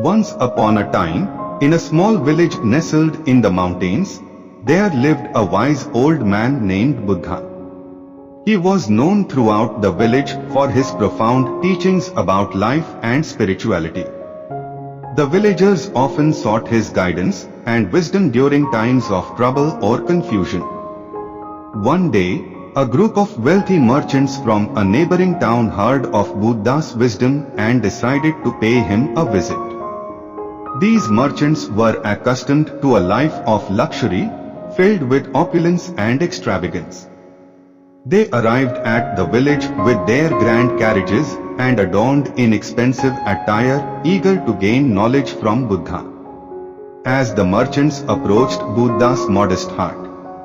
Once upon a time, in a small village nestled in the mountains, there lived a wise old man named Buddha. He was known throughout the village for his profound teachings about life and spirituality. The villagers often sought his guidance and wisdom during times of trouble or confusion. One day, a group of wealthy merchants from a neighboring town heard of Buddha's wisdom and decided to pay him a visit. These merchants were accustomed to a life of luxury, filled with opulence and extravagance. They arrived at the village with their grand carriages and adorned in expensive attire, eager to gain knowledge from Buddha. As the merchants approached Buddha's modest hut,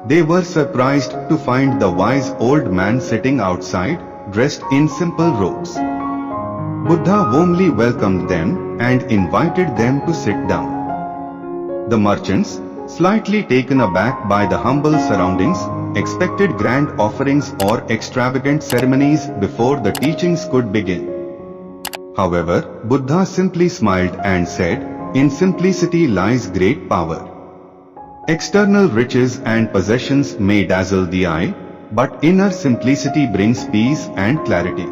they were surprised to find the wise old man sitting outside, dressed in simple robes. Buddha warmly welcomed them and invited them to sit down. The merchants, slightly taken aback by the humble surroundings, expected grand offerings or extravagant ceremonies before the teachings could begin. However, Buddha simply smiled and said, "In simplicity lies great power. External riches and possessions may dazzle the eye, but inner simplicity brings peace and clarity."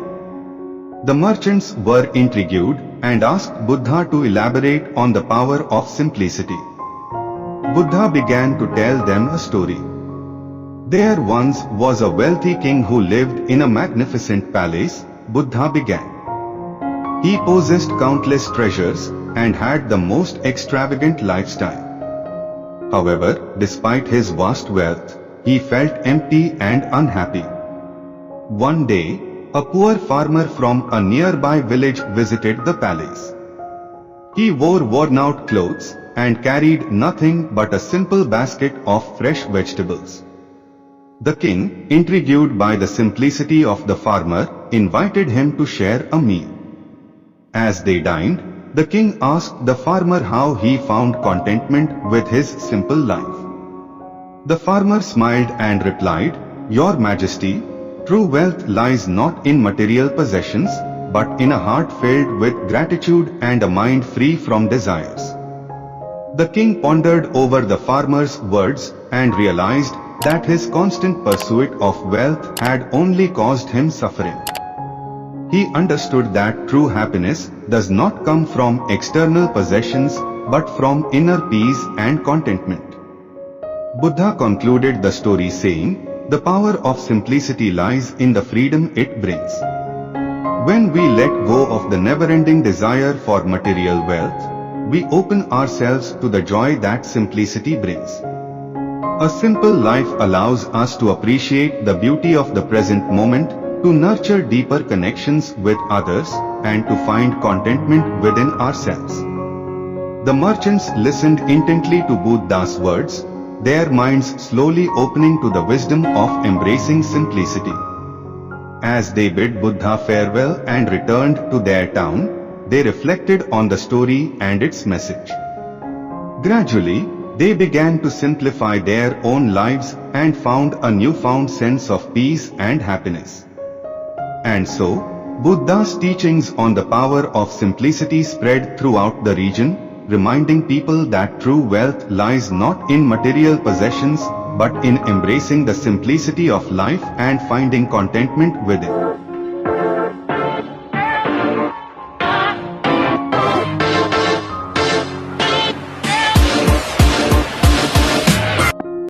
The merchants were intrigued and asked Buddha to elaborate on the power of simplicity. Buddha began to tell them a story. There once was a wealthy king who lived in a magnificent palace, Buddha began. He possessed countless treasures and had the most extravagant lifestyle. However, despite his vast wealth, he felt empty and unhappy. One day, a poor farmer from a nearby village visited the palace. He wore worn-out clothes and carried nothing but a simple basket of fresh vegetables. The king, intrigued by the simplicity of the farmer, invited him to share a meal. As they dined, the king asked the farmer how he found contentment with his simple life. The farmer smiled and replied, "Your Majesty, true wealth lies not in material possessions, but in a heart filled with gratitude and a mind free from desires." The king pondered over the farmer's words and realized that his constant pursuit of wealth had only caused him suffering. He understood that true happiness does not come from external possessions, but from inner peace and contentment. Buddha concluded the story saying, "The power of simplicity lies in the freedom it brings." When we let go of the never-ending desire for material wealth, we open ourselves to the joy that simplicity brings. A simple life allows us to appreciate the beauty of the present moment, to nurture deeper connections with others, and to find contentment within ourselves. The merchants listened intently to Buddha's words, their minds slowly opening to the wisdom of embracing simplicity. As they bid Buddha farewell and returned to their town, they reflected on the story and its message. Gradually, they began to simplify their own lives and found a newfound sense of peace and happiness. And so, Buddha's teachings on the power of simplicity spread throughout the region, reminding people that true wealth lies not in material possessions, but in embracing the simplicity of life and finding contentment within.